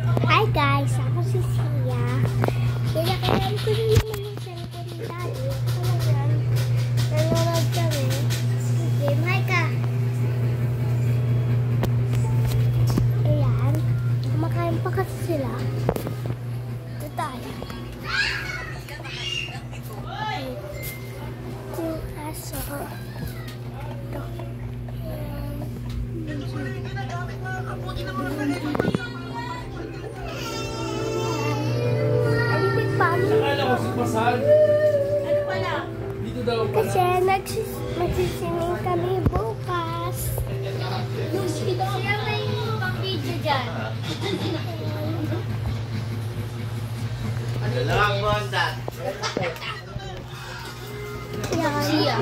Hi guys, ako si Sia. Kinakain ko rin naman yung cellphone ni Daddy. Ano yan? Nanonood kami. Sige, Micah. Ayan. Kumakain pa kasi sila. Ito tayo. Yung aso. Ito. Ano pala? Dito daw pala. Kasi magsisining kami bukas. Siya may pang-video dyan. Dalawang bondat. Yan. Siya.